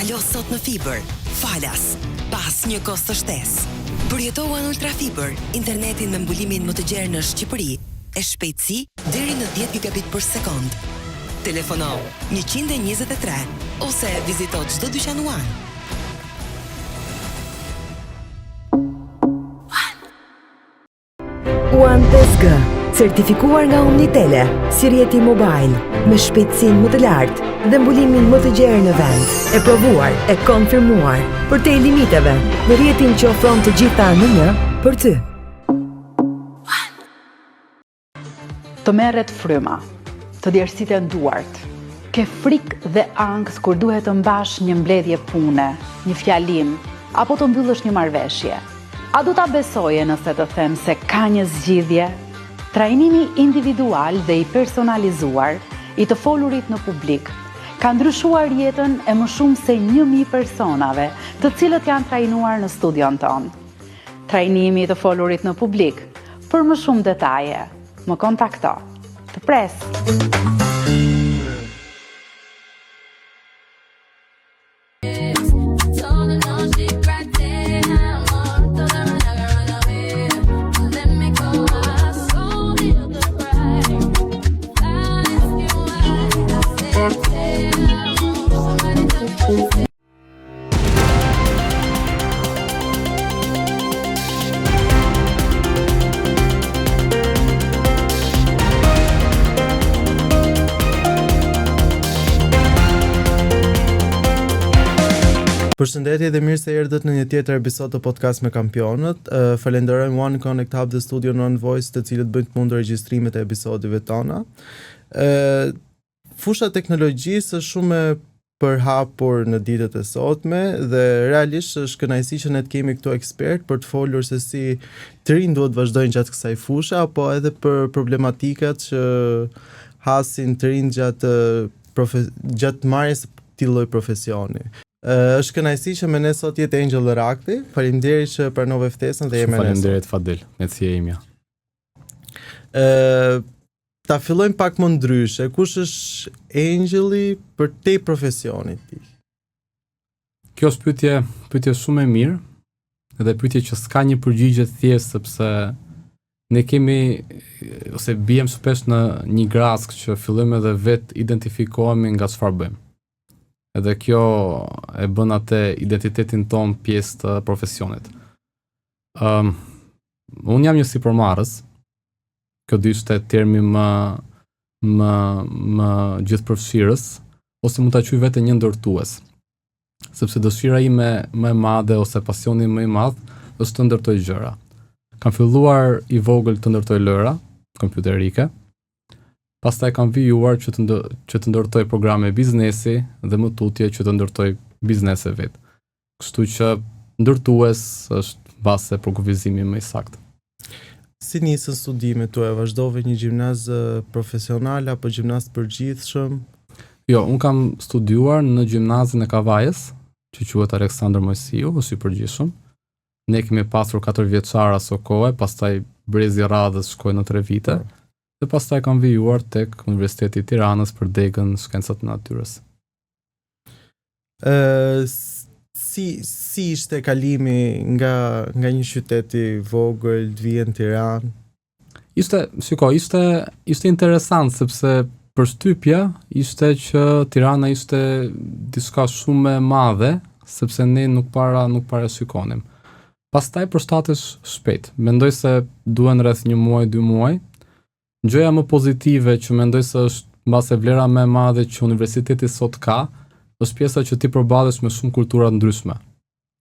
Kalo sot në fiber, falas, pas një kosto shtesë. Përjetohan ultrafiber, internetin me mbulimin më të gjerë në Shqipëri, e shpejtësi deri në 10 gigabit për sekond. Telefono 123 ose vizito çdo dyqan One. One 5G, certifikuar nga Omnitele, si rjeti mobile, me shpejtësinë më të lartë dhe mbulimin më të gjerë në vend, e provuar, e konfirmuar, për te limiteve, në rjetin që ofron të gjitha në një, për ty. Të merret fryma, të djersiten duart, ke frikë dhe angst kur duhet të mbash një mbledhje pune, një fjalim, apo të mbyllësh një marrëveshje. A du ta besoje nëse të them se ka një zgjidhje? Trajnimi individual dhe i personalizuar, i të folurit në publik, ka ndryshuar jetën e më shumë se 1000 personave, të cilët janë trajnuar në studion tonë. Trajnimi i të folurit në publik, për më shumë detaje, më kontakto. Të pres. Përshëndetje dhe mirë se erdhët në një tjetër episod të podcast me kampionët. Falenderojmë One Connect Hub dhe Studio Non Voice, të cilët bëjnë të mundë regjistrimet e episodive tona. Fusha teknologjisë është shumë e përhapur në ditët e sotme dhe realisht është kënaqësi që ne të kemi këtu ekspert për të folur se si të rinj duhet vazhdojnë gjatë kësaj fushe, apo edhe për problematikat që hasin të rinj gjatë marrjes së këtij lloji profesioni. Është kënaqësi që me ne sot jetë Angel Rakti. Faleminderit që pranove ftesën dhe jemi ne. Faleminderit Fadil, mendësia imja. Ta fillojmë pak më ndryshe. Kush është Angeli për te profesionit ti? Kjo është pyetje shumë e mirë, dhe pyetje që s'ka një përgjigje të thjeshtë, sepse ne kemi ose bijem shpesh në një grask që fillojmë edhe vetë identifikohemi nga çfarë bëjmë. Edhe kjo e bën atë identitetin ton pjesë të profesionit. Unë jam një sipërmarrës. Kjo do ishte termi më gjithëpërfshirës, ose mund ta quaj vetë një ndërtues. Sepse dëshira ime më e madhe ose pasioni më i madh është të ndërtoj gjëra. Kam filluar i vogël të ndërtoj lëra kompjuterike. Pastaj kam vijuar që të ndërtoj programe biznesi dhe më tutje që të ndërtoj biznese vet. Kështu që ndërtues është base për kufizimi më i saktë. Si nisën studimet tuaja? Vazhdove një gjimnaz profesional apo gjimnaz përgjithshëm? Jo, unë kam studiuar në gjimnazin e Kavajës, që quhet Aleksandër Mojsiu, është i përgjithshëm. Ne kemi pasur 4 vjeçar aso kohë, pastaj brezi i radhës shkoi në 3 vite. Dhe pastaj kam vijuar tek Universiteti i Tiranës për degën shkencat të natyrës. Si ishte kalimi nga një qytet i vogël të vjen në Tiranë? Ishte interesant, sepse përshtypja ishte që Tirana ishte diçka shumë e madhe, sepse ne nuk parashikonim. Pastaj përshtatesh shpejt. Mendoj se duhen rreth 1 muaj, 2 muaj. Gjëja më pozitive që mendoj se është mbase vlera më e madhe që universiteti sot ka, është pjesa që ti përballesh me shumë kultura të ndryshme.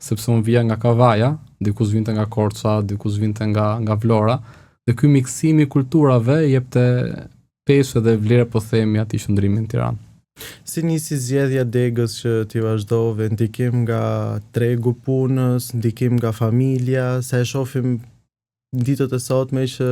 Sepse unë vija nga Kavaja, dikush vinte nga Korça, dikush vinte nga Vlora, dhe ky miksimi i kulturave jepte peshë dhe vlerë, po themi, atij qëndrimi në Tiranë. Si nisi zgjedhja degës që ti vazhdove? Ndikim nga tregu punës, ndikim nga familja, se e shohim ditët e sotme që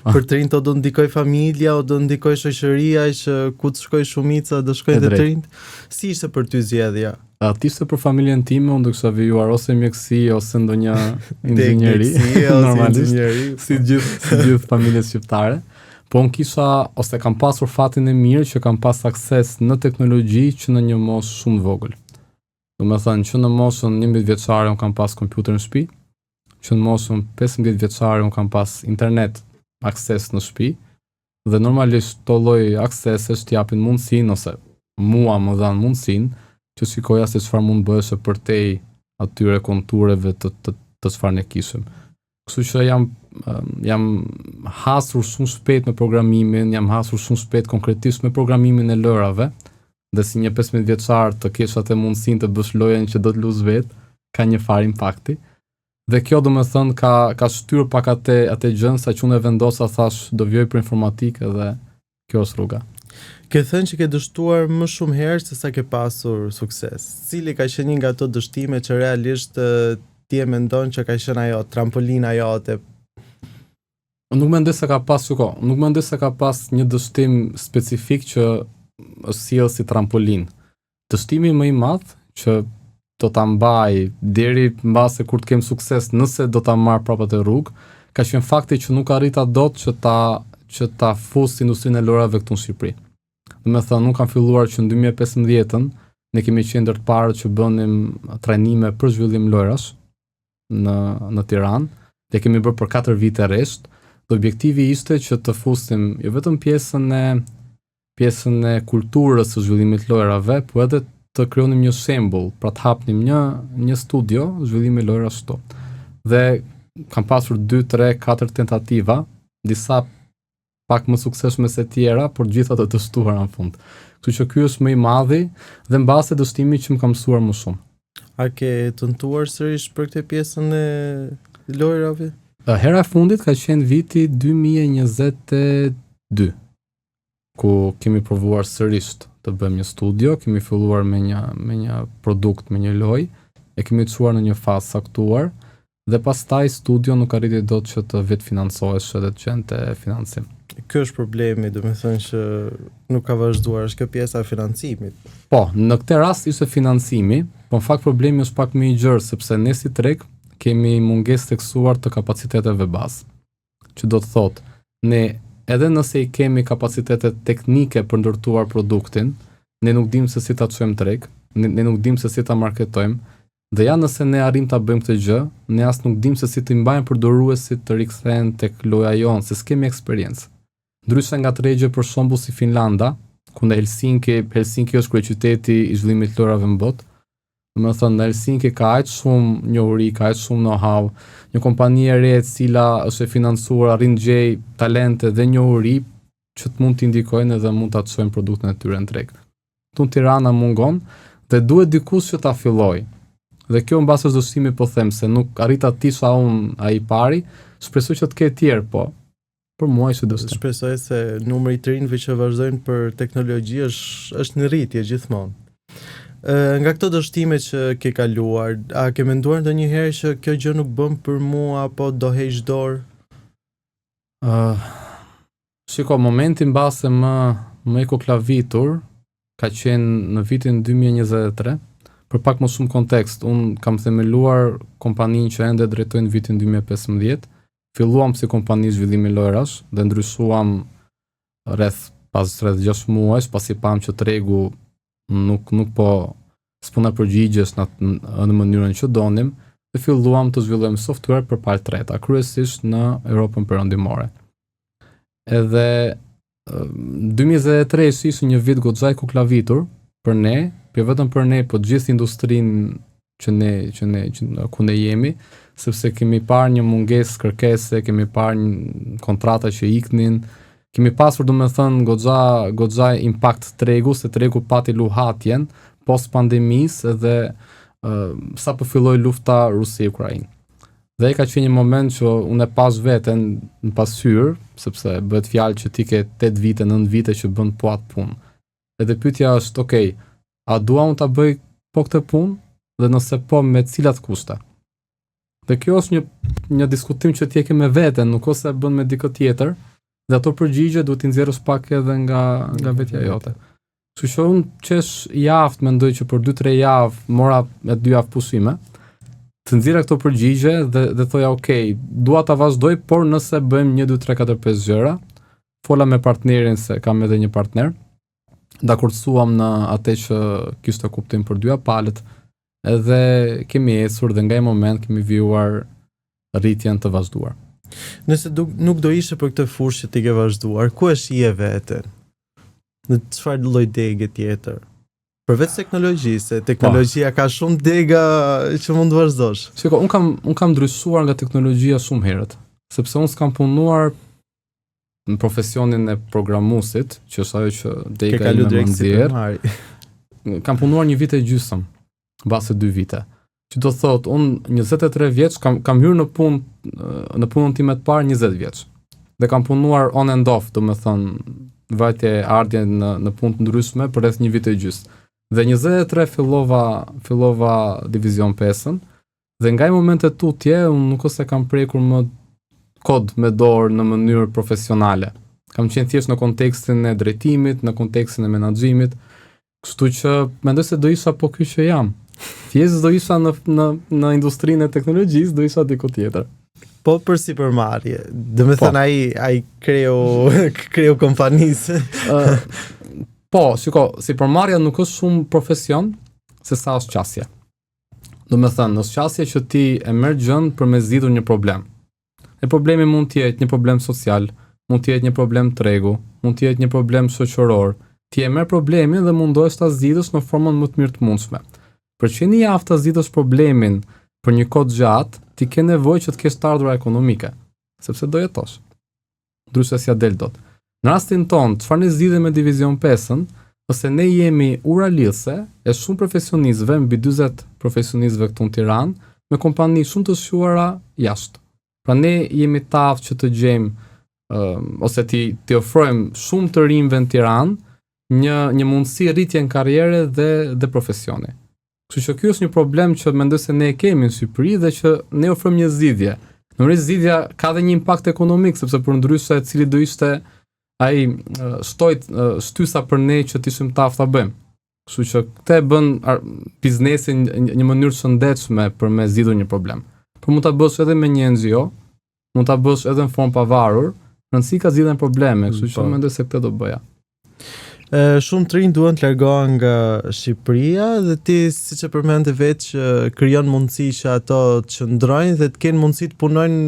për të rinjt o do ndikoj familja, o do ndikoj shoqëria, që ku të shkoj shumica do shkoj dhe të rinjt. Si ishte për ty zgjedhja? Atë ishte për familjen time, unë do kisha vijuar ose mjekësi ose ndonjë inxhinieri, normalisht, si gjithë familjet shqiptare. Po unë kisha, ose kam pasur fatin e mirë që kam pas akses në teknologji që në një moshë shumë vogël. Do me thënë që në moshën 11 vjeçare unë kam pas kompjuter në shtëpi, që në moshën 15 vjeçare unë kam pas internet akses në shtëpi, dhe normalisht to lloj aksesesh t'japin mundësinë ose mua më dhan mundësinë që shikoja se çfarë mund bëhesh përtej atyre kontureve të çfarë ne kishim. Kështu që jam hasur shumë shpejt me programimin, jam hasur shumë shpejt konkretisht me programimin e lojrave, dhe si një 15 vjeçar të kesh atë mundësinë të bësh lojën që do të luash vetë, ka një farë impakti. Dhe kjo do me thënë ka shtyr pak atë gjën sa që unë e vendosa thash do vjoj për informatikë dhe kjo është rruga. Ke thënë që ke dështuar më shumë herë se sa ke pasur sukses. Cili ka qenë një nga ato dështime që realisht ti e mendon që ka qenë ajo trampolina jote? Nuk mendoj se ka pas një dështim specifik që është sjell si trampolin. Dështimi më i madh që do ta mbaj deri mbase kur të kem sukses, nëse do ta marr prapë atë rrugë, ka qenë fakti që nuk arrita dot që ta fus industrinë e lojrave këtu në Shqipëri. Do me thënë, nuk kam filluar që në 2015-ën, ne kemi qenë ndër të parët që bënim trajnime për zhvillim lojrash në Tiranë, dhe kemi bërë për 4 vite rresht, dhe objektivi ishte që të fusim jo vetëm pjesën e kulturës së zhvillimit lojrave, po edhe të krijonim një shembull, pra të hapnim një studio zhvillimi lojrash këtu. Dhe kam pasur 2, 3, 4 tentativa, disa pak më suksesshme se tjera, por gjitha të dështuara në fund. Kështu që ky është më i madhi dhe mbase dështimi që më ka mësuar më shumë. A ke tentuar sërish për këtë pjesën e lojrave? Hera e fundit ka qenë viti 2022, ku kemi provuar sërish të bëjmë një studio, kemi filluar me një produkt, me një lojë, e kemi çuar në një fazë saktuar, dhe pastaj studio nuk arriti dot që të vetë financohesh edhe të gjente financim. Ky është problemi, do me thënë që nuk ka vazhduar, është kjo pjesa e financimit. Po, në këtë rast ishte financimi, po në fakt problemi është pak më i gjerë, sepse ne si treg kemi mungesë theksuar të kapaciteteve bazë. Që do të thotë, ne edhe nëse i kemi kapacitetet teknike për ndërtuar produktin, ne nuk dimë se si ta çojmë treg, ne nuk dimë se si ta marketojmë, dhe ja nëse ne arrim ta bëjmë këtë gjë, ne as nuk dimë se si të mbajmë përdoruesit të rikthehen tek loja jonë, se s'kemi eksperiencë. Ndryshe nga tregje për shembull si Finlanda, ku në Helsinki është kryeqyteti i zhvillimit lojrave në botë. Do të thënë në Helsinki ka aq shumë njohuri, ka aq shumë know-how, një kompani e re e cila është e financuar, arrin gjej talente dhe njohuri që të mund të indikojnë edhe mund ta çojnë produktin e tyre në treg. Këtu në Tiranë mungon dhe duhet dikush që ta fillojë. Dhe kjo mbas është dështimi, po them se nuk arrita të isha unë ai pari, shpresoj që të ketë tjerë, po për mua ishte dështim. Shpresoj se numri i të rinjve që vazhdojnë për teknologji është në rritje gjithmonë. Nga këto dështime që ke kaluar, a ke menduar ndonjëherë që kjo gjë nuk bën për mua apo do heq dorë? Shiko, momenti mbase më i koklavitur ka qenë në vitin 2023. Për pak më shumë kontekst, unë kam themeluar kompaninë që ende drejtoj në vitin 2015. Filluam si kompani zhvillimi lojrash dhe ndryshuam pas rreth 6 muajsh, pasi pam që tregu nuk po s'po na përgjigjes në mënyrën që donim, dhe filluam të zhvillojmë software për palë treta, kryesisht në Europën perëndimore. Edhe 2023 ishte një vit goxha i kuklavitur për ne, jo vetëm për ne, po gjithë industrinë që ku ne jemi, sepse kemi parë një mungesë kërkese, kemi parë një kontrata që iknin, kemi pasur domethënë goxha impakt tregu, se tregu pati luhatjen post pandemisë dhe sa po filloi lufta Rusi-Ukrainë. Dhe ka qenë një moment që unë e pas veten në pasqyrë, sepse bëhet fjalë që ti ke 8 vite, 9 vite që bën po atë punë. Edhe pyetja është, okay, a dua unë ta bëj po këtë punë dhe nëse po me cilat kushte? Dhe kjo është një diskutim që ti e ke me veten, nuk ose e bën me dikë tjetër, dhe ato përgjigje duhet t'i nxjerrësh pak edhe nga vetja jote. Kështu që unë qesh javë mendoj që për 2-3 javë mora me 2 javë pushime, të nxjerra këto përgjigje dhe thoja okay, dua ta vazhdoj, por nëse bëjmë 1 2 3 4 5 gjëra, fola me partnerin se kam edhe një partner, dakordsuam në atë që kishte kuptim për 2 palët, edhe kemi ecur dhe nga i moment kemi vijuar rritjen të vazhduar. Nëse nuk do ishe për këtë fushë që ti ke vazhduar, ku e shije veten? Në çfarë lloj dege tjetër? Përveç teknologjisë, teknologjia ka shumë dega që mund të vazhdosh. Shiko, un kam ndryshuar nga teknologjia shumë herët, sepse un s'kam punuar në profesionin e programuesit, që është ajo që dega ime më nxjerr. Kam punuar 1 vit e gjysmë, mbase 2 vite. Që do thot, unë 23 vjeç kam hyrë në punën time të parë 20 vjeç. Dhe kam punuar on and off, do me thënë, vajtje ardhje në punë të ndryshme për rreth 1 vit e gjysmë. Dhe 23 fillova divizion 5-ën, dhe nga i momentet tutje, unë nuk ose kam prekur më kod me dorë në mënyrë profesionale. Kam qenë thjesht në kontekstin e drejtimit, në kontekstin e menaxhimit, kështu që mendoj se do isha po ky që jam. Thjesht do isha në industrinë e teknologjisë, do isha diku tjetër. Po për sipërmarrje. Do të thënë ai kreu kompanisë. Po, shiko, sipërmarrja nuk është shumë profesion se sa është qasje. Do të thënë, është qasje që ti e merr gjën për me zgjidhur një problem. E problemi mund të jetë një problem social, mund të jetë një problem tregu, mund të jetë një problem shoqëror. Ti e merr problemin dhe mundohesh ta zgjidhësh në formën më të mirë të mundshme. Për që një javë të zgjidhësh problemin për një kohë gjatë, ti ke nevojë që të kesh të ardhura ekonomike, sepse do jetosh. Ndryshe s'ja del dot. Në rastin ton, çfarë ne zgjidhim me divizion 5-ën, ose ne jemi ura lidhse e shumë profesionistëve, mbi 40 profesionistëve këtu në Tiranë, me kompani shumë të shquara jashtë. Pra ne jemi të aftë që të gjejmë ose ti ofrojmë shumë të rinjve në Tiranë një mundësi rritje në karriere dhe profesioni. Kështu që ky është një problem që mendoj se ne e kemi në Shqipëri dhe që ne ofrojmë një zgjidhje. Normalisht zgjidhja ka dhe një impakt ekonomik, sepse përndryshe cili do ishte ai shtysa për ne që të ishim të aftë ta bëjmë. Kështu që këtë e bën biznesin një mënyrë shëndetshme për me zgjidhur një problem. Por mund ta bësh edhe me një NGO, mund ta bësh edhe në formë pavarur, rëndësi ka zgjidhjen probleme, kështu që mendoj se këtë do bëja. Shumë të rinj duan të largohen nga Shqipëria dhe ti siç e përmendë vetë që krijon mundësi që ato të qëndrojnë dhe të kenë mundësi të punojnë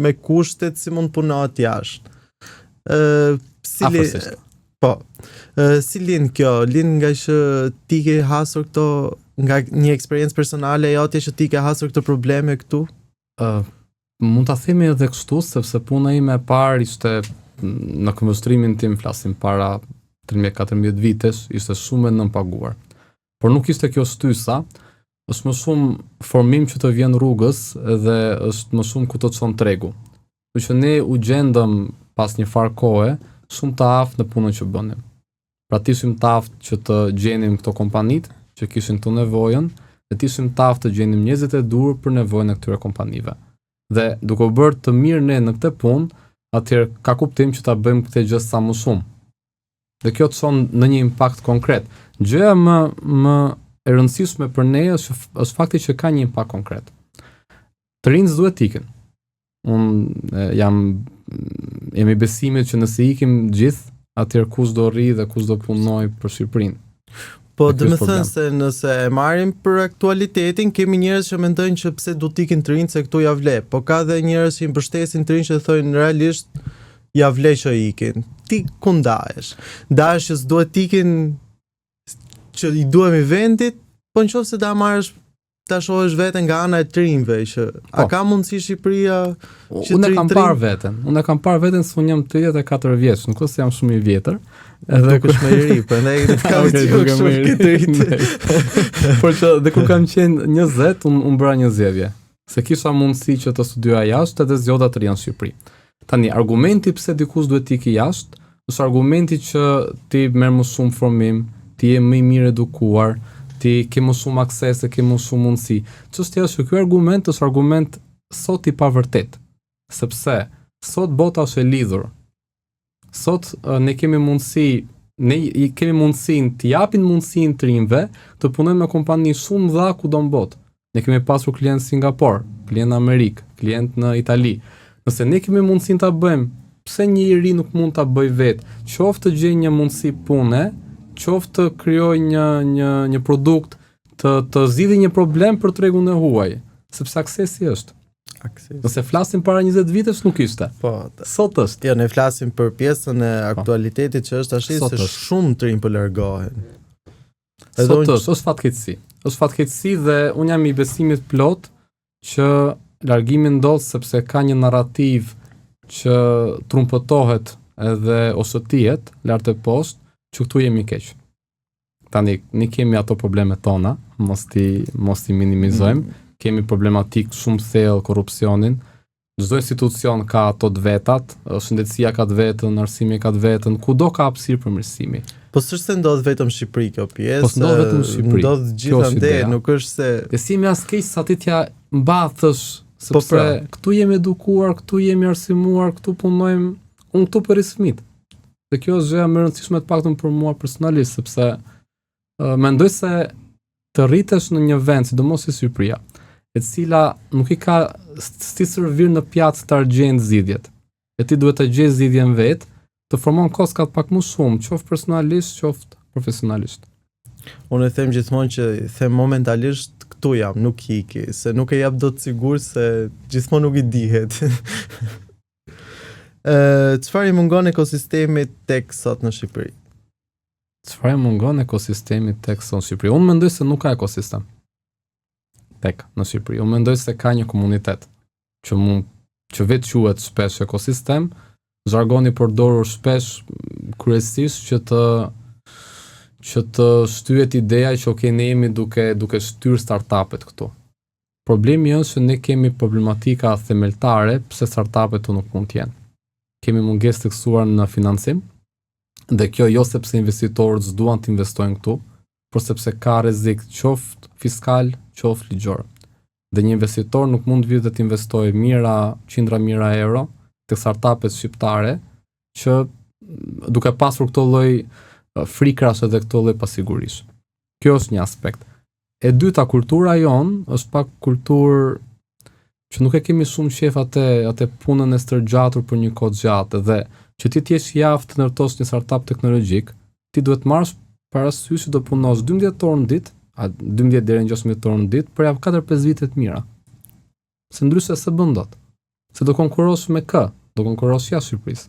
me kushtet si mund punohet jashtë. Si lind kjo? Lind nga që ti ke hasur këto nga një eksperiencë personale jote që ti ke hasur këto probleme këtu? Mund ta themi edhe kështu, sepse puna ime e parë ishte në këmbëstrimin tim, flasim para 13-14 vitesh, ishte shumë e nënpaguar. Por nuk ishte kjo shtysa, është më shumë formim që të vjen rrugës dhe është më shumë ku të çon tregu. Kështu që ne u gjendëm pas një farë kohe shumë të aftë në punën që bënim. Pra të ishim të aftë që të gjenim këto kompanitë që kishin këto nevojën, dhe të ishim të aftë të gjenim njerëzit e dur për nevojën e këtyre kompanive. Dhe duke u bërë të mirë ne në këtë punë, atëherë ka kuptim që ta bëjmë këtë gjë sa më shumë. Dhe kjo të çon në një impakt konkret. Gjëja më e rëndësishme për ne është fakti që ka një impakt konkret. Të rinjt duhet ikin. Unë jemi besimit që nëse ikim gjithë, atëherë kush do rri dhe kush do punoj për Shqipërinë. Po dhe me thënë se nëse e marrim për aktualitetin, kemi njerëz që mendojnë që pse du t'ikin të rinjt se këtu ja vle, po ka dhe njerëz që i mbështesin të rinjt që thojnë realisht ja vle që ikin. Ti ku ndahesh? Ndahesh që s'duhet t'ikin që i duhemi vendit, po nëse ta marrësh ta shohësh veten nga ana e të rinjve që a ka mundësi Shqipëria që Unë kam parë veten se unë jam 34 vjeç, nuk është se jam shumë i vjetër. Edhe kush më i ri, prandaj kam qenë Por që dhe kur kam qenë 20, unë bëra një zgjedhje. Se kisha mundësi që të studioja jashtë edhe zgjodha të rija në Shqipëri. Tani, argumenti pse dikush duhet të ikë jashtë, është argumenti që ti merr më shumë formim, ti je më i mirë edukuar, ti ke më shumë akses, ke më shumë mundësi. Çështja është që ky argument është argument sot i pavërtet, sepse sot bota është e lidhur. Sot ne kemi mundësinë të japin mundësinë të rinjve të punojnë me kompani shumë dha kudo në botë. Ne kemi pasur klient në Singapur, klient në Amerikë, klient në Itali. Nëse ne kemi mundësinë ta bëjmë, pse një i ri nuk mund ta bëj vetë? Qoftë të gjejë një mundësi pune, qoftë të krijojë një produkt të zgjidhë një problem për tregun e huaj, sepse aksesi është. Nëse flasim para 20 vitesh nuk ishte. Po, sot është. Jo, ne flasim për pjesën e aktualitetit që është tash se shumë të rinj po largohen. Sot është fatkeqësi. Është fatkeqësi dhe unë jam i besimit plot që largimi ndodh sepse ka një narrativ që trumpëtohet edhe ose tihet lart e poshtë që këtu jemi keq. Tani ne kemi ato problemet tona, mos ti minimizojmë. Kemi problematik shumë thellë korrupsionin. Çdo institucion ka ato të vetat, shëndetësia ka të vetën, arsimi ka të vetën, kudo ka hapësirë për mirësimi. Po s'është se ndodh vetëm në Shqipëri kjo pjesë. Po s'ndodh vetëm në Shqipëri. Ndodh gjithandej, nuk është se dhe si më as keq sa ti t'ja mbathësh, sepse këtu jemi edukuar, këtu jemi arsimuar, këtu punojmë, unë këtu për fëmijët. Dhe kjo është gjëja më e rëndësishme të paktën për mua personalisht, sepse mendoj se të rritesh në një vend, sidomos si Shqipëria, e cila nuk i ka si servir në pjatë të argjend zgjidhjet. E ti duhet të gjesh zgjidhjen vet, të formon koskat pak më shumë, qoftë personalisht, qoftë profesionalisht. Unë e them gjithmonë që them momentalisht këtu jam, nuk iki, se nuk e jap dot sigur se gjithmonë nuk i dihet. Çfarë i mungon ekosistemit tek sot në Shqipëri? Çfarë i mungon ekosistemit tek sot në Shqipëri? Unë mendoj se nuk ka ekosistem tek në Shqipëri. Unë mendoj se ka një komunitet që vetë quhet shpesh ekosistem, zhargoni përdorur shpesh kryesisht që të shtyhet ideja që ne jemi duke shtyr startupet këtu. Problemi është që ne kemi problematika themeltare pse startupet nuk mund të jenë. Kemi mungesë të kësuar në financim, dhe kjo jo sepse investitorët s'duan të investojnë këtu, por sepse ka rrezik qoftë fiskal, qoftë ligjor. Dhe një investitor nuk mund të të investojë qindra mijëra euro tek startupet shqiptare që duke pasur këto lloj frikrash edhe këto lloj pasigurish. Kjo është një aspekt. E dyta, kultura jon është pak kulturë që nuk e kemi shumë qef atë punën e stërgjatur për një kohë gjatë, dhe që ti t'jesh javë të ndërtosh një startup teknologjik, ti duhet marrësh parasysh që do punosh 12 orë në ditë, 12 deri në 16 orë në ditë për javë 4-5 vite të mira. Se ndryshe se bën dot. Se do konkurosh me kë? Do konkurosh jashtë Shqipërisë.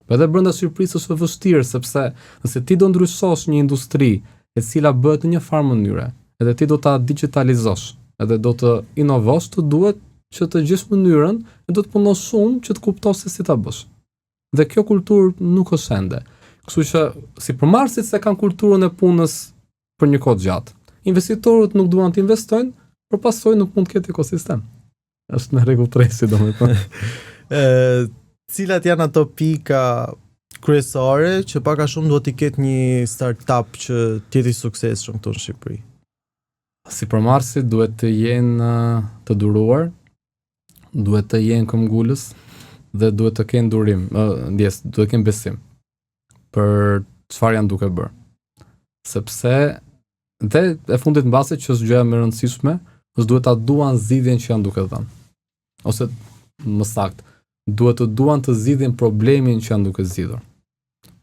Po edhe brenda Shqipërisë është vështirë, sepse nëse ti do ndryshosh një industri e cila bëhet në një farë mënyre, edhe ti do ta digitalizosh, edhe do të inovosh, të duhet që të gjesh mënyrën e do të punosh shumë që të kuptosh se si ta bësh. Dhe kjo kulturë nuk është ende. Kështu që sipërmarrësit se kanë kulturën e punës për një kohë gjatë. Investitorët nuk duan të investojnë, por pasojë nuk mund të ketë ekosistem. Është në rregull presi, domethënë. Cilat janë ato pika kryesore që pak a shumë duhet të ketë një startup që të jetë i suksesshëm këtu në Shqipëri? Sipërmarrësit duhet të jenë të duruar, duhet të jenë këmbgulës dhe duhet të kenë durim, duhet të kenë besim për çfarë janë duke bërë. Sepse dhe e fundit mbase që është gjëja më e rëndësishme, është duhet ta duan zgjidhjen që janë duke dhënë. Ose më saktë, duhet të duan të zgjidhin problemin që janë duke zgjidhur.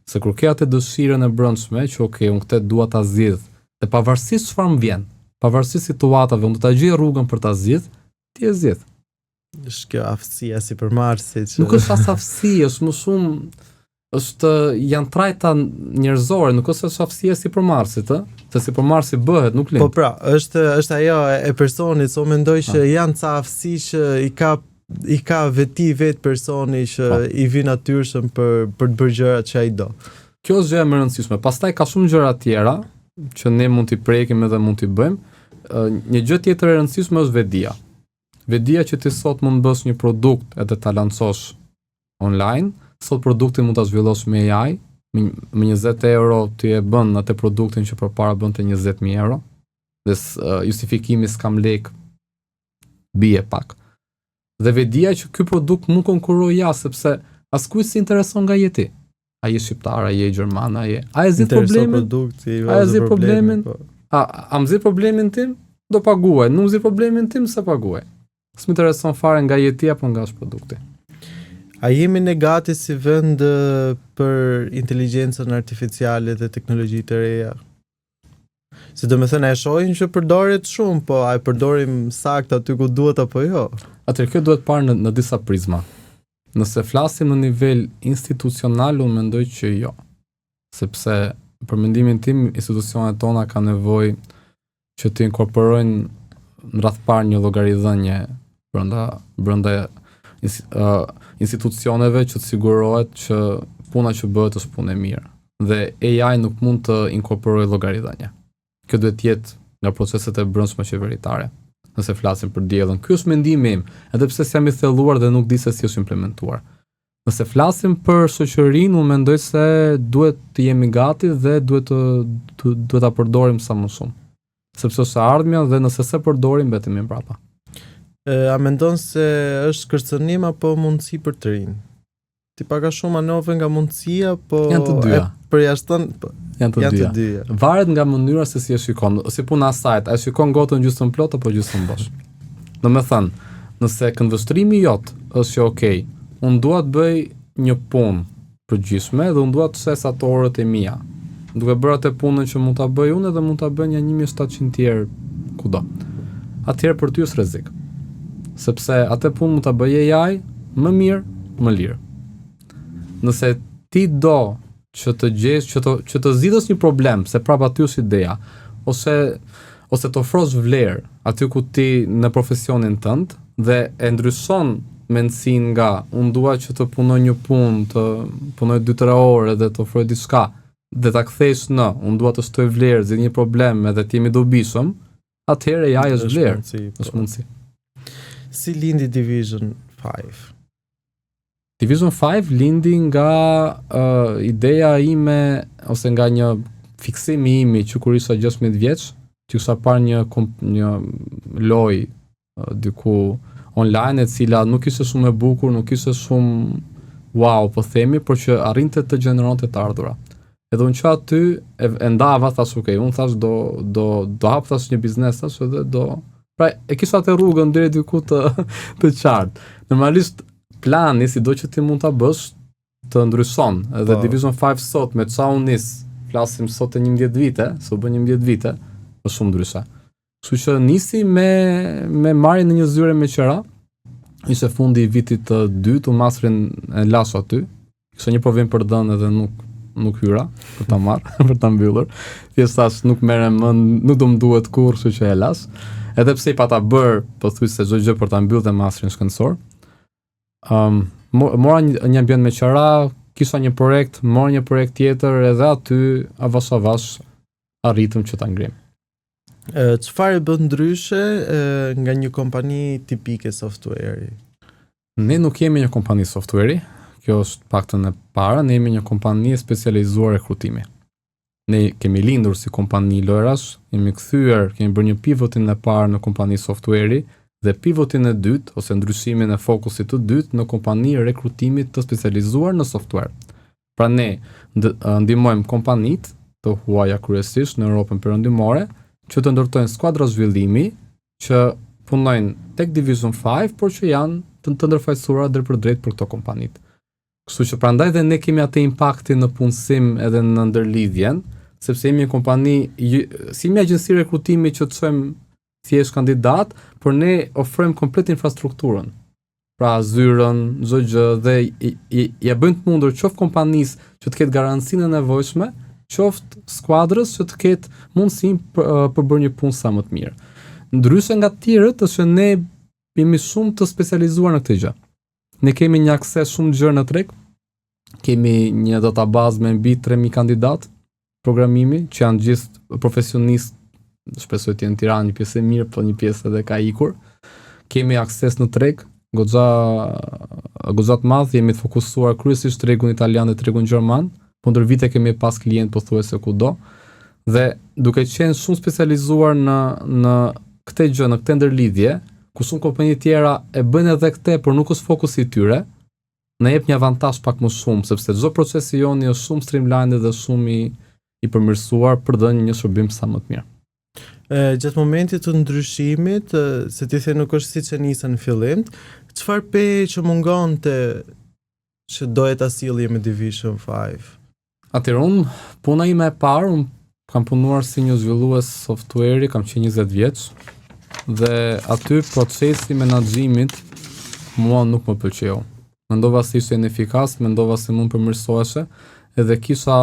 Se kur ke atë dëshirën e brendshme që unë këtë dua ta zgjidh, dhe pavarësisht çfarë më vjen, pavarësisht situatave, unë do ta gjej rrugën për ta zgjidh, ti e zgjidh. Është kjo aftësia sipërmarrësit. Nuk është as aftësi, është më shumë janë trajta njerëzore, nuk është aftësia sipërmarrësit, se sipërmarrësi bëhet, nuk lind. Po pra, është ajo e personit, so mendoj që janë ca aftësi që i ka vetë personi që i vi natyrshëm për të bërë gjërat që ai do. Kjo është gjëja më e rëndësishme. Pastaj ka shumë gjëra tjera që ne mund t'i prekim edhe mund t'i bëjmë. Një gjë tjetër e rëndësishme është vedia. Vedia që ti sot mund bësh një produkt edhe ta lancosh online, sot produktin mund ta zhvillosh me AI, me 20 euro ti e bën atë produktin që përpara bënte 20.000 euro. Dhe justifikimi s'kam lek bie pak. Dhe vedia që ky produkt mund konkurrojë jashtë, sepse askujt si intereson nga jeti. Ai është shqiptar, ai është gjerman, ai e zgjidh problemin. Ai e zgjidh problemin. A më zgjidh problemin tim? Do paguaj. Nuk zgjidh problemin tim, s'e paguaj. S'më intereson fare nga jeti apo nga është produkti. A jemi ne gati si vend për inteligjencën artificiale dhe teknologjitë e reja? Si do me thënë e shohim që përdoret shumë, po a e përdorim sakt aty ku duhet apo jo? Atëherë kjo duhet parë në disa prizma. Nëse flasim në nivel institucional, unë mendoj që jo. Sepse për mendimin tim, institucionet tona kanë nevojë që të inkorporojnë në radh parë një llogaridhënie brenda institucioneve që të sigurohet që puna që bëhet është punë e mirë. Dhe AI nuk mund të inkorporojë llogaridhënie. Kjo duhet të jetë nga proceset e brendshme qeveritare. Nëse flasim për diellën, ky është mendimi im, edhe pse jam i thelluar dhe nuk di se si është implementuar. Nëse flasim për shoqërinë, unë mendoj se duhet të jemi gati dhe duhet ta përdorim sa më shumë. Sepse është ardhmja dhe nëse se përdorim mbetemi mbrapa. A mendon se është kërcënim apo mundësi për të rinj? Ti pak a shumë anove nga mundësia, po janë të dyja. Përjashton Janë të dyja. Varet nga mënyra se si e shikon. Si puna e sajt, a shikon gotën gjysmë plot apo gjysmë bosh? Domethënë, nëse këndvështrimi jot është që okay, unë dua të bëj një punë përgjithshme dhe unë dua të ses ato orët e mia. Duke bërë atë punën që mund ta bëj unë dhe mund ta bëjnë 1700 tjerë kudo. Atëherë për ty është rrezik. Sepse atë punë mund ta bëj AI më mirë, më lirë. Nëse ti do që të gjesh, që të zgjidhësh një problem, se prapa aty është ideja, ose të ofrosh vlerë aty ku ti në profesionin tënd dhe e ndryshon mendsinë nga unë dua që të punoj një punë, të punoj 2-3 orë dhe të ofroj diçka, dhe ta kthesh në unë dua të shtoj vlerë, zgjidh një problem edhe ti jemi dobishëm, atëherë AI është vlerë, është mundësi. Si lindi Division 5? Division 5 lindi nga ideja ime ose nga një fiksimi imi që kur isha 16 vjeç, që kisha parë një lojë diku online e cila nuk ishte shumë e bukur, nuk ishte shumë wow, po themi, por që arrinte të gjeneronte të ardhura. Edhe unë që aty e ndava, thash okay, unë thash do hap thash një biznes thash edhe do. Pra e kisha atë rrugën deri diku të qartë. Normalisht plani, si do që ti mund ta bësh, të ndryshon. Edhe Division 5 sot, me qa unë nis, flasim sot e 11 vite, se u bën 11 vite, është shumë ndryshe. Kështu që nisi me marrjen në një zyre me qera, ishte fundi i vitit të dytë, u masrin e lash aty, kisha një provim për dhënë edhe nuk hyra, për ta marrë, për ta mbyllur. Thjesht thash nuk merrem mend, nuk do më duhet kurrë, kështu që e lash. Edhe pse i pata bër, pothuajse çdo gjë për ta mbyllur masrin shkencor. Mora një ambient me qara, kisha një projekt, mora një projekt tjetër edhe aty avash arritëm që ta ngrim. Çfarë bën ndryshe nga një kompani tipike software-i? Ne nuk jemi një kompani software-i, kjo është paktën e para, ne jemi një kompani specializuar rekrutimi. Ne kemi lindur si kompani lojrash, kemi bërë një pivotin e parë në kompani software-i, dhe pivotin e dytë, ose ndryshimin e fokusit të dytë në kompani rekrutimit të specializuar në software. Pra ne ndihmojmë kompanit të huaja kryesisht në Europën perëndimore që të ndërtojnë skuadra zhvillimi që punojnë tek Division 5, por që janë të ndërfaqësuara drejt për këto kompanit. Kështu që prandaj dhe ne kemi atë impaktin në punësim edhe në ndërlidhjen, sepse jemi një kompani, si një agjenci rekrutimi që të çojmë thjesht kandidat, por ne ofrojmë komplet infrastrukturën. Pra zyrën, çdo gjë dhe ja bëjmë të mundur qoftë kompanisë që të ketë garancinë e nevojshme, qoftë skuadrës që të ketë mundësinë për bërë një punë sa më të mirë. Ndryshe nga të tjerët, është që ne jemi shumë të specializuar në këtë gjë. Ne kemi një akses shumë gjerë në treg, kemi një databazë me mbi 3000 kandidat programimi, që janë gjithë profesionistë, shpresoj të jenë në Tiranë, një pjesë e mirë, po një pjesë edhe ka ikur. Kemi akses në treg, goxha të madh, jemi të fokusuar kryesisht tregun italian dhe tregun gjerman, po ndër vite kemi pas klient pothuajse kudo. Dhe duke qenë shumë specializuar në këtë gjë, në këtë ndërlidhje, ku shumë kompani tjera e bëjnë edhe këtë, por nuk është fokusi i tyre, na jep një avantazh pak më shumë, sepse çdo procesi joni është shumë streamlined dhe shumë i përmirësuar për dhënë një shërbim sa më të mirë. Gjatë momentit të ndryshimit, se ti the nuk është siç e nisa në fillim, çfarë pe që mungonte që doje ta sillje me Division 5? Atëherë puna ime e parë, kam punuar si një zhvillues software-i, kam qenë 20 vjeç dhe aty procesi menaxhimit mua nuk më pëlqeu. Mendova se ishte inefikas, mendova se mund përmirësoheshe edhe kisha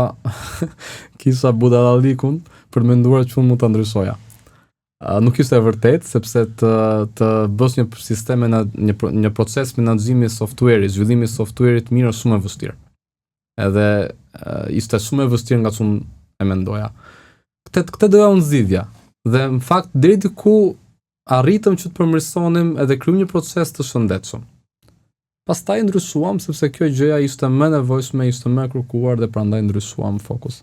kisha budallallikun për menduar që unë mund ta ndryshoja. Nuk ishte e vërtet, sepse të bësh një sistem një proces menaxhimi software-i, zhvillimi software-it mirë është shumë e vështirë. Edhe ishte shumë e vështirë nga që unë e mendoja. Këtë doja unë zgjidhja. Dhe në fakt deri diku arritëm që të përmirësonim edhe kryejm një proces të shëndetshëm. Pastaj ndryshuam sepse kjo gjëja ishte më nevojshme, ishte më e kërkuar dhe prandaj ndryshuam fokus.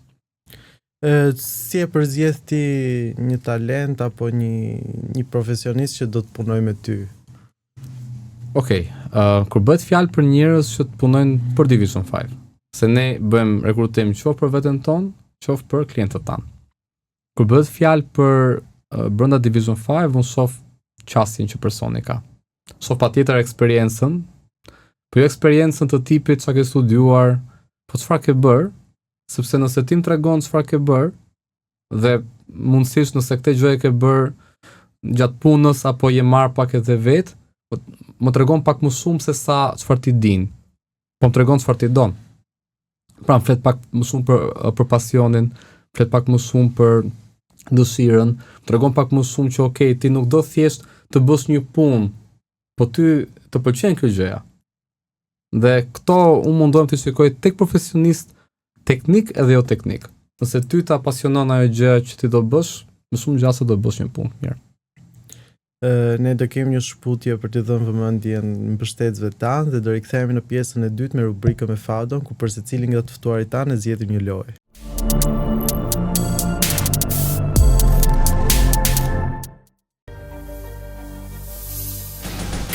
Si e përzgjedh ti një talent apo një profesionist që do të punojë me ty? Okej, kur bëhet fjalë për njerëz që të punojnë për Division 5, se ne bëjmë rekrutim qoftë për veten tonë, qoftë për klientët tanë. Kur bëhet fjalë për brenda Division 5, unë shoh qasjen që personi ka. Shoh patjetër eksperiencën, po jo eksperiencën të tipit çka ke studiuar, po çfarë ke bër, sepse nëse ti më tregon çfarë ke bër dhe mundësisht nëse këtë gjë e ke bër gjatë punës apo je marr pak edhe vet, më tregon pak më shumë se sa çfarë ti din. Po më tregon çfarë ti don. Pra më flet pak më shumë për pasionin, flet pak më shumë për dëshirën, më tregon pak më shumë që okay, ti nuk do thjesht të bësh një punë, po ty të pëlqen kjo gjëja. Dhe këto unë mundohem të shikoj tek profesionist teknik edhe jo teknik. Nëse ty të apasionon ajo gjë që ti do bësh, më shumë gjatë do bësh një punë mirë. Ne do kemi një shkputje për të dhënë vëmendjen mbështetësve tanë dhe do rikthehemi në pjesën e dytë me rubrikën me Fadon, ku për secilin nga të ftuarit tanë zgjedhim një lojë.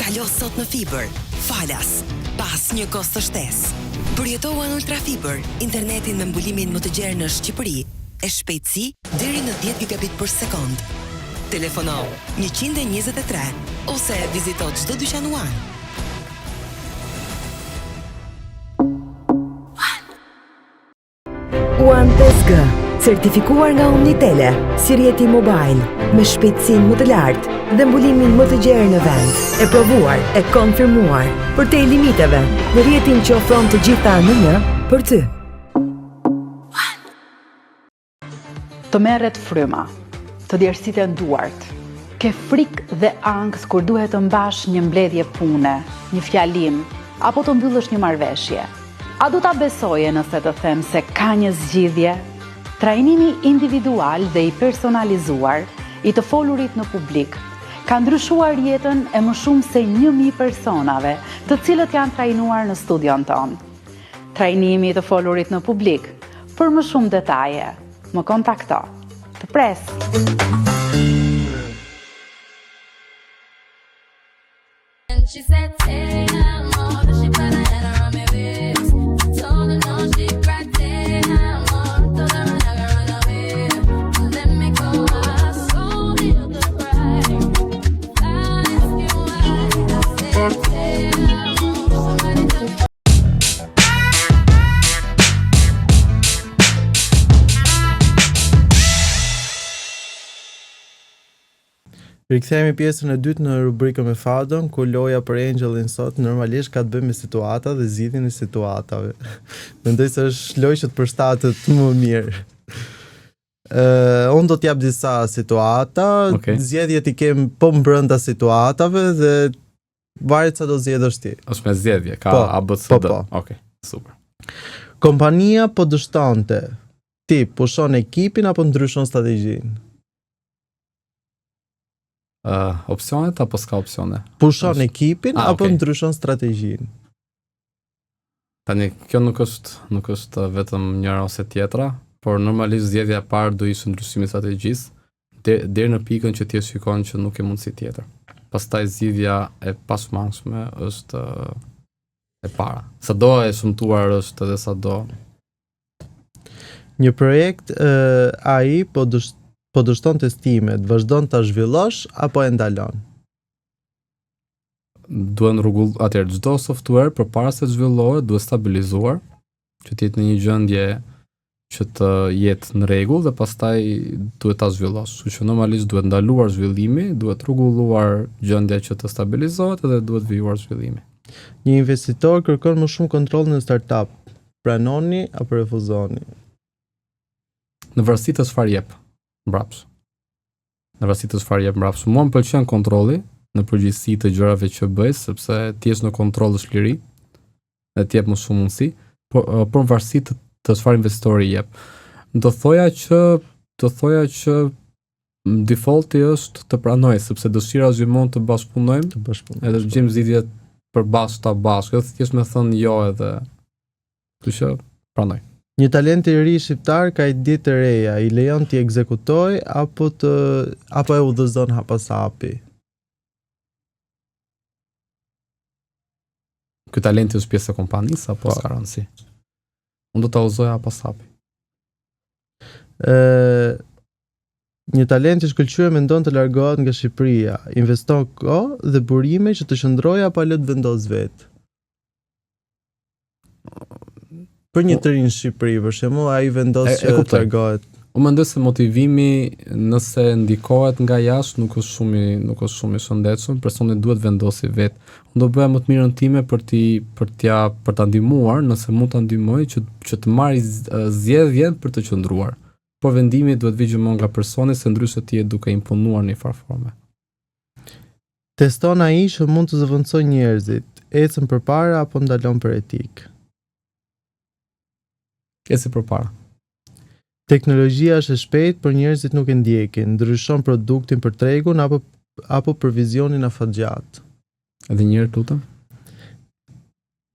Kalo sot në fiber, falas, pas një kosto shtesë. Përjetohu në Ultra Fiber, internetin me mbulimin më të gjerë në Shqipëri, e shpejtësi deri në 10 gigabit për sekond. Telefono 123 ose vizito çdo dyqanuar. One 5G, certifikuar nga Omnitele, si rjeti mobile, me shpejtësinë më të lartë dhe mbulimin më të gjerë në vend. E provuar, e konfirmuar, për te limiteve, në rjetin që ofron të gjitha në një për ty. Të merret fryma, të djersitë duart, ke frikë dhe ankth kur duhet të mbash një mbledhje pune, një fjalim, apo të mbyllësh një marrëveshje. A du ta besoje nëse të them se ka një zgjidhje? Trajnimi individual dhe i personalizuar i të folurit në publik ka ndryshuar jetën e më shumë se 1000 personave, të cilët janë trajnuar në studion tonë. Trajnimi i të folurit në publik, për më shumë detaje, më kontakto. Të pres. She said, hey, I'm more, she put her head around my waist. Told her no, she cried, hey, I'm more, told her I'm not gonna run away. Let me go, I saw the other right. Ask you why, I said, hey, I'm more, somebody tell me. Rikthehemi pjesën e dytë në rubrikën me Fadon, ku loja për Angelin sot normalisht ka të bëjë me situata dhe zgjidhjen e situatave. Mendoj se është lojë që të përshtatet më mirë. Unë do t'jap disa situata, Okay. Zgjedhjet i kem po brenda situatave dhe varet sa do zgjedhësh ti. Është me zgjedhje, ka Po, A, B, C, D. po. Okej, super. Kompania po dështonte, ti pushon ekipin apo ndryshon strategjinë? Opsionet apo s'ka opsione? Pushon ekipin apo okay. ndryshon strategjinë? Tani, kjo nuk është vetëm njëra ose tjetra, por normalisht zgjedhja e parë do ishte ndryshimi i strategjisë, deri në pikën që ti e shikon që nuk e mundësi tjetër. Pastaj zgjidhja e pashmangshme është e para. Sado e shumtuar është edhe sado. Një projekt AI po dështon testimet, vazhdon ta zhvillosh apo e ndalon? Duhen atëherë çdo software përpara se të zhvillohet duhet stabilizuar, që të jetë në një gjendje që të jetë në rregull dhe pastaj duhet ta zhvillosh. Kështu që normalisht duhet ndaluar zhvillimi, duhet rregulluar gjendja që të stabilizohet dhe duhet vijuar zhvillimi. Një investitor kërkon më shumë kontroll në startup. Pranoni apo refuzoni? Në varësi të çfarë jep mbrapsht. Mua më pëlqen kontrolli në përgjithësi të gjërave që bëj, sepse ti je në kontroll është liri dhe ti jep më shumë mundësi, por në varësi të çfarë investitori jep. Do thoja që defaulti është të pranoj, sepse dëshira gjithmonë të bashkëpunojmë, edhe të gjejmë zgjidhje përbashkë ta bashkë, edhe thjesht më thënë jo edhe. Kështu që pranoj. Një talent i ri shqiptar ka ide të reja, i lejon t'i ekzekutoj apo e udhëzon hapasapi? Ky talenti është pjesë e kompanisë apo s'ka rëndësi? Unë do ta uzoja hapasapi. Një talent i shkëlqyer mendon të largohet nga Shqipëria, investon kohë dhe burime që të qëndrojë apo le të vendos vetë. Për një të rinë në Shqipëri, për shembull, ai vendos që të largohet. Unë mendoj se motivimi nëse ndikohet nga jashtë nuk është shumë i shëndetshëm, personi duhet vendosi vetë. Unë do bëja më të mirën time për ta ndihmuar, nëse mund ta ndihmoj që të marrë zgjedhjen për të qëndruar. Por vendimi duhet vijë gjithmonë nga personi, se ndryshe ti je duke imponuar në një farë forme. Teston ai që mund të zëvendësoj njerëzit, ecën përpara apo ndalon për etik? Eci përpara. Teknologjia është e shpejtë, por njerëzit nuk e ndjekin, ndryshon produktin për tregun apo për vizionin afatgjat. Edhe një herë lutem.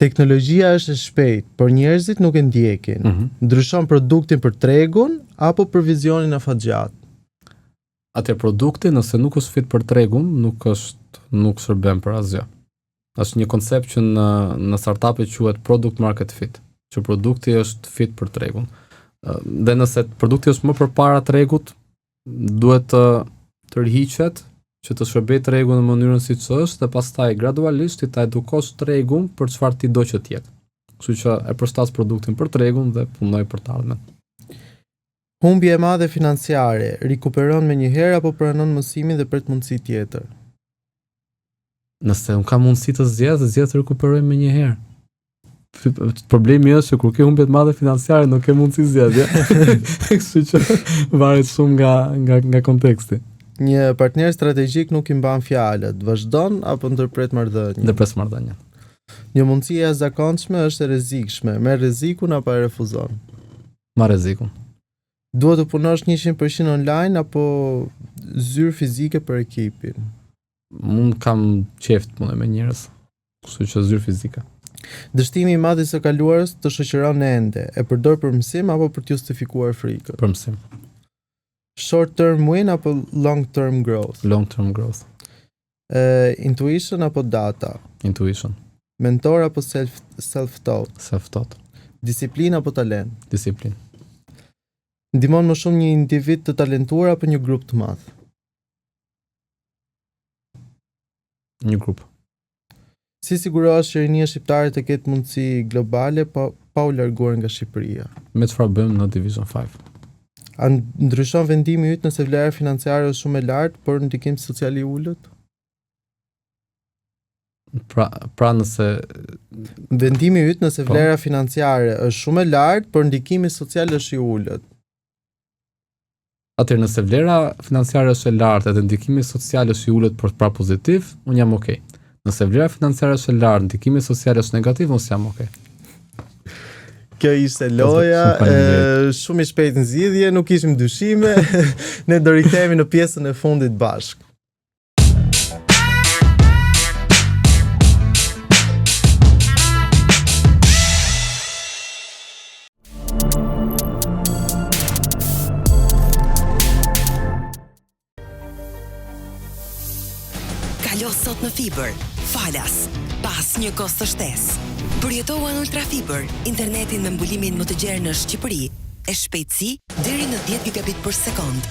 Teknologjia është e shpejtë, por njerëzit nuk e ndjekin, ndryshon produktin për tregun apo për vizionin afatgjat. Atë produkti nëse nuk është fit për tregun, nuk shërben për asgjë. Është një koncept që në startup-e quhet product market fit, që produkti është fit për tregun. Dhe nëse produkti është më përpara tregut, duhet të tërhiqet që të shërbejë tregun në mënyrën siç është dhe pastaj gradualisht ta edukosh tregun për çfarë ti do që të jetë. Kështu që e përshtat produktin për tregun dhe punoj për të ardhmen. Humbje e madhe financiare, rikuperon me njëherë apo pranon mësimin dhe pret mundësi tjetër? Nëse unë kam mundësi të zgjedh të rikuperoj me njëherë. Problemi është që kur ke humbje të madhe financiare nuk ke mundësi zgjedhje. Kështu që varet shumë nga konteksti. Një partner strategjik nuk i mban fjalët, vazhdon apo ndërpret marrëdhënien? Ndërpret marrëdhënien. Një mundësi e jashtëzakonshme është e rrezikshme, merr rrezikun apo e refuzon? Marr rrezikun. Duhet të punosh 100% online apo zyrë fizike për ekipin? Unë kam qejf të punoj me njerëz, kështu që zyrë fizike. Dështimi i madh i së kaluarës të shoqëron ende, e përdor për mësim apo për të justifikuar frikën? Për mësim. Short term win apo long term growth? Long term growth. Intuition apo data? Intuition. Mentor apo self-taught? Self-taught. Disiplinë apo talent? Disiplinë. Ndihmon më shumë një individ të talentuar apo një grup të madh? Një grup. Si sigurohesh që rinia shqiptare të ketë mundësi globale pa u larguar nga Shqipëria? Me çfarë bëjmë në Division 5? A ndryshon vendimi yt nëse vlera financiare është shumë e lartë, por ndikimi social i ulët? Pra nëse vendimi yt nëse vlera financiare është shumë e lartë, por ndikimi social është i ulët. Atëherë nëse vlera financiare është e lartë dhe ndikimi social është i ulët për pra pozitiv, unë jam okay. Nëse vlera financiare është e lartë, ndikimi social është negativ, unë jam okay. Kjo ishte loja, shumë i shpejt në zgjidhje, nuk ishim dyshime, ne do rikthehemi në pjesën e fundit bashkë. Kalo sot në fiber, falas, pas një kosto shtesë. Përjetohu në Ultra Fiber, internetin me mbulimin më të gjerë në Shqipëri, e shpejtësi deri në 10 gigabit për sekond.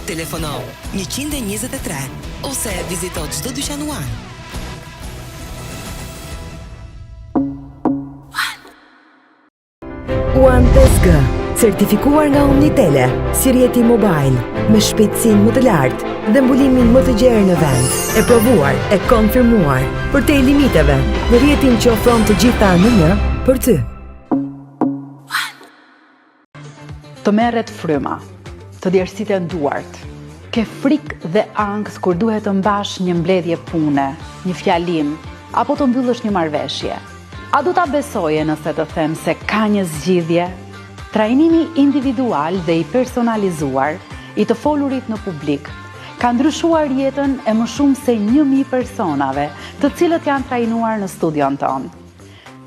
Telefono 123 ose vizito çdo dyqanuar. One 5G, certifikuar nga Omnitele, si rjeti mobile, me shpejtësinë më të lartë dhe mbulimin më të gjerë në vend. E provuar, e konfirmuar, për te limiteve, në rjetin që ofron të gjitha në një për ty. Të merret fryma, të djersiten duart, ke frikë dhe angst kur duhet të mbash një mbledhje pune, një fjalim, apo të mbyllësh një marrëveshje. A do ta besoje nëse të them se ka një zgjidhje? Trajnimi individual dhe i personalizuar i të folurit në publik ka ndryshuar jetën e më shumë se 1000 personave, të cilët janë trajnuar në studion ton.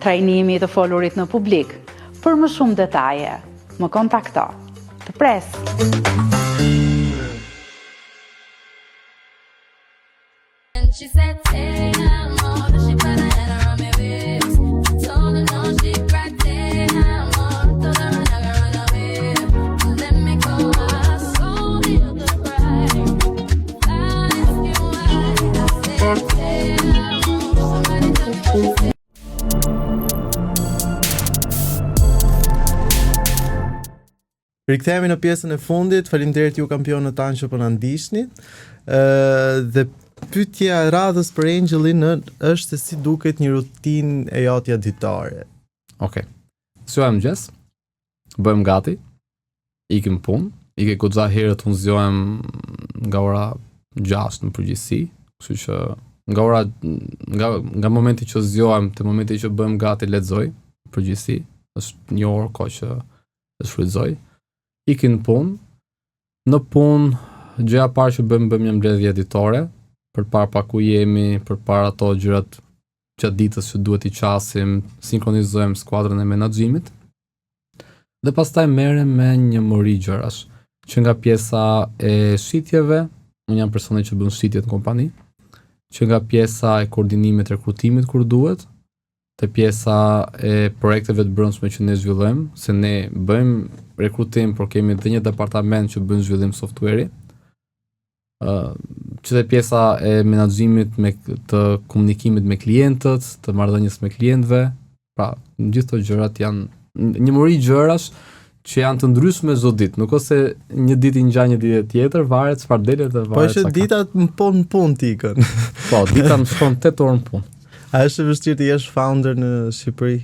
Trajnimi i të folurit në publik. Për më shumë detaje, më kontakto. Të pres. And she said, say no more, but she put her head around my waist. Told her no, she cried, say no more. Told her I'm not gonna run away. Let me go, I saw the cry. I asked you why. I said, say no more. Somebody tell me what you say. Rikthehemi në pjesën e fundit. Faleminderit ju kampionët tanë që po na ndiqni. Dhe pyetja e radhës për Angelin është se si duket një rutinë e jotja ditore. Okej. Zgjohem mëngjes, bëhem gati, ikim punë, ike goxha herët unë zgjohem nga ora 6 në përgjithësi, kështu që nga momenti që zgjohem te momenti që bëhem gati lexoj, përgjithësi, është një orë kohë që e shfrytëzoj. Ikin punë, në punë, gjëja parë që bëjmë një mbledhje ditore, përpara pa ku jemi, përpara ato gjërat gjatë ditës që duhet i qasim, sinkronizojmë skuadrën e menaxhimit. Dhe pastaj merrem me një mori gjërash, që nga pjesa e shitjeve, unë jam personi që bën shitjet në kompani, që nga pjesa e koordinimit rekrutimit kur duhet, te pjesa e projekteve të brendshme që ne zhvillojmë, se ne bëjmë rekrutim, por kemi edhe një departament që bën zhvillim software-i. Që te pjesa e menaxhimit me të komunikimit me klientët, të marrëdhënies me klientëve, pra gjithë këto gjërat janë një mori gjërash që janë të ndryshme çdo ditë, nuk ose një ditë i ngjan një ditë tjetër, varet çfarë delet dhe varet. Po është ditat në punë tikën. Po, dita më shkon 8 orë në punë. A është e vështirë të jesh founder në Shqipëri?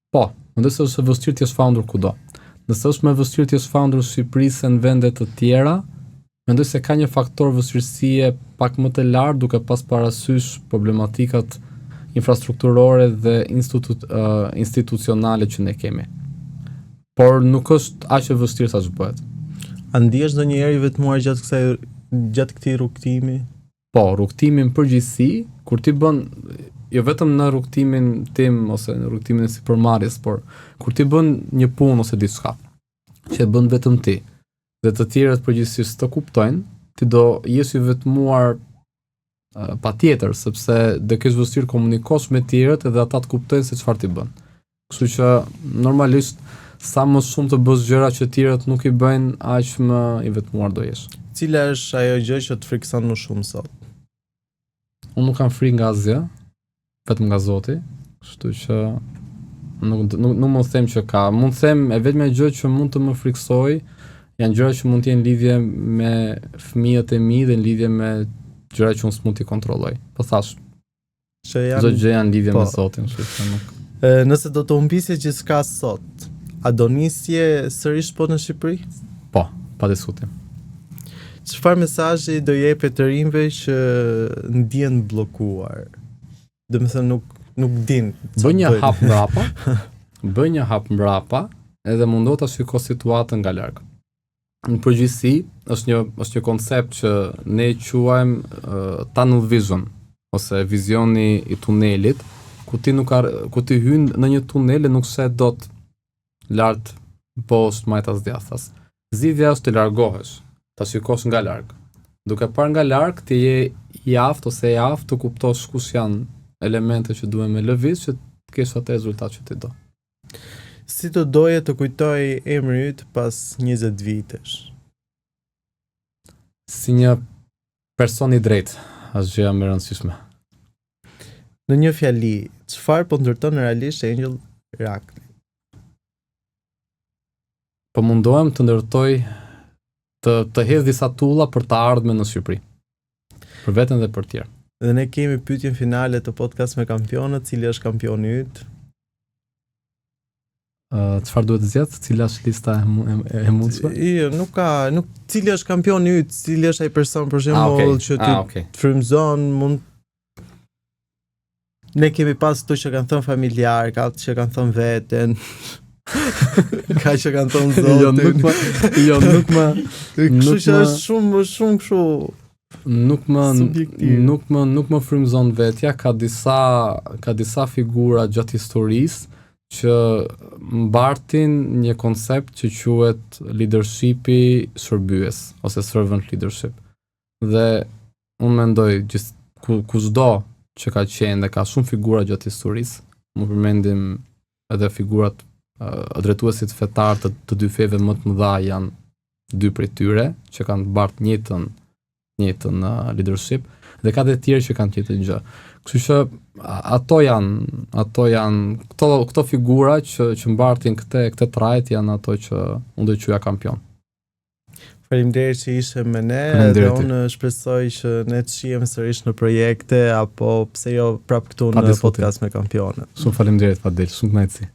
Po, mendoj se është e vështirë të jesh founder kudo. Nëse është më vështirë të jesh founder në Shqipëri se në vende të tjera, mendoj se ka një faktor vështirësie pak më të lartë duke pas parasysh problematikat infrastrukturore dhe institucionale që ne kemi. Por nuk është aq e vështirë sa bëhet. A ndihesh ndonjëherë i vetmuar gjatë këtij rrugtimi? Po, rrugtimin përgjithësi, kur ti bën jo vetëm në rrugtimin tim ose në rrugtimin e sipërmarrjes, por kur ti bën një punë ose diçka që e bën vetëm ti dhe të tjerët përgjithsisht të kuptojnë, ti do jesh i vetmuar patjetër, sepse do kesh vështirë komunikosh me të tjerët edhe ata të kuptojnë se çfarë ti bën. Kështu që normalisht sa më shumë të bësh gjëra që të tjerët nuk i bëjnë, aq më i vetmuar do jesh. Cila është ajo gjë që të frikson më shumë sot? Unë nuk kam frikë nga asgjë, vetëm nga Zoti, kështu që nuk mund të them që ka. Mund të them e vetmja gjë që mund të më friksoj janë gjëra që mund të jenë lidhje me fëmijët e mi dhe në lidhje me gjëra që unë s'mund t'i kontrolloj. Po thash, çdo gjë janë lidhje me Zotin, kështu që nuk. Nëse do të humbisje gjithçka sot, a do nisje sërish po në Shqipëri? Po, pa diskutim. Çfarë mesazhi do jepet të rinjve që ndjen bllokuar? Domethënë nuk din. Bëj një hap mbrapa. Bëj një hap mbrapa edhe mundo ta shiko situatën nga larg. Në përgjithësi është një koncept që ne quajmë tunnel vision ose vizioni i tunelit, ku ti hyn në një tunel e nuk shet dot lart poshtë majtas djathtas. Zgjidhja është të largohesh, ta shikosh nga larg. Duke parë nga larg ti je i aftë ose e aftë të kuptosh kush janë elemente që duhen me lëviz që të kesh atë rezultat që ti do. Si të doje të kujtoj emri yt pas 20 vitesh? Si një person i drejtë, është gjëja më e rëndësishme. Në një fjali, çfarë po ndërton realisht Angel Rakli? po mundohem të ndërtoj të hedh disa tulla për të ardhmen në Shqipëri. Për veten dhe për tjerë. Dhe ne kemi pyetjen finale të podcast me kampionët, cili është kampioni yt? Çfarë duhet të zgjedh? Cila është lista e mundshme? Nuk cili është kampioni yt, cili është ai person për shembull që ti të frymëzon, mund. Ne kemi pas këto që kanë thënë familjar, ka që kanë thënë veten. Ka që kanë thënë zotin. Nuk më Kështu që është shumë kështu. Nuk më frymëzon vetja, ka disa figura gjatë historisë që mbartin një koncept që quhet leadershipi shërbyes ose servant leadership. Dhe unë mendoj kushdo që ka qenë dhe ka shumë figura gjatë historisë, më përmendim edhe figurat drejtuesit fetar të dy feve më të mëdha janë dy prej tyre që kanë bart njëjtën leadership dhe ka dhe tjerë që kanë tjetër gjë. Kështu që ato janë këto figura që mbartin këtë trajt janë ato që unë do të quaja kampion. Faleminderit që ishe me ne dhe unë shpresoj që ne të shihem sërish në projekte apo pse jo prapë këtu në podcast me kampionët. Shumë faleminderit Fadel, shumë kënaqësi.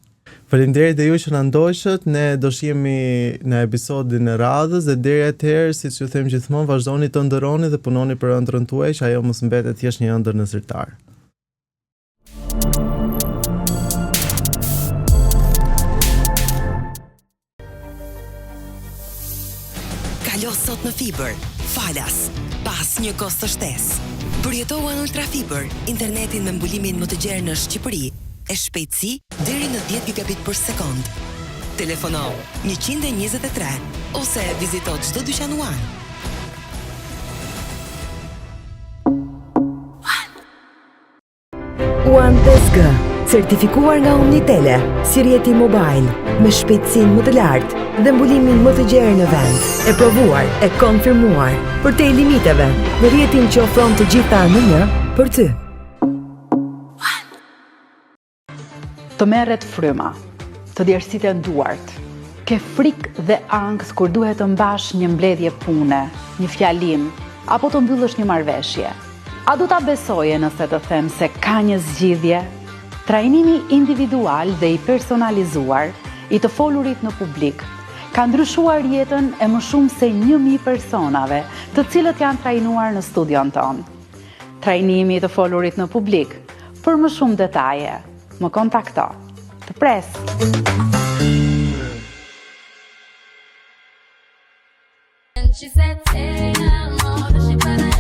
Faleminderit dhe ju që na ndoqët, ne do shihemi në episodin e radhës dhe deri atëherë, siç ju them gjithmonë, vazhdoni të ëndërroni dhe punoni për ëndrrën tuaj, që ajo mos mbetet thjesht një ëndër në zyrtar. Kalo sot në fiber, falas, pas një kost të shtesë. Përjetohu Ultra Fiber, internetin me mbulimin më të gjerë në Shqipëri, e shpejtësi deri në 10 gigabit për sekond. Telefono 123 ose vizito çdo dyqan One. One 5G, certifikuar nga Omnitele, si rjeti mobile, me shpejtësinë më të lartë dhe mbulimin më të gjerë në vend. E provuar, e konfirmuar, për te limiteve, në rjetin që ofron të gjitha në një për ty. Të merret fryma, të djersiten duart, ke frikë dhe angst kur duhet të mbash një mbledhje pune, një fjalim, apo të mbyllësh një marrëveshje. A do ta besoje nëse të them se ka një zgjidhje? Trajnimi individual dhe i personalizuar i të folurit në publik ka ndryshuar jetën e më shumë se 1000 personave, të cilët janë trajnuar në studion ton. Trajnimi i të folurit në publik, për më shumë detaje, më kontakto. Të pres. And she said, hey, I'm all that she better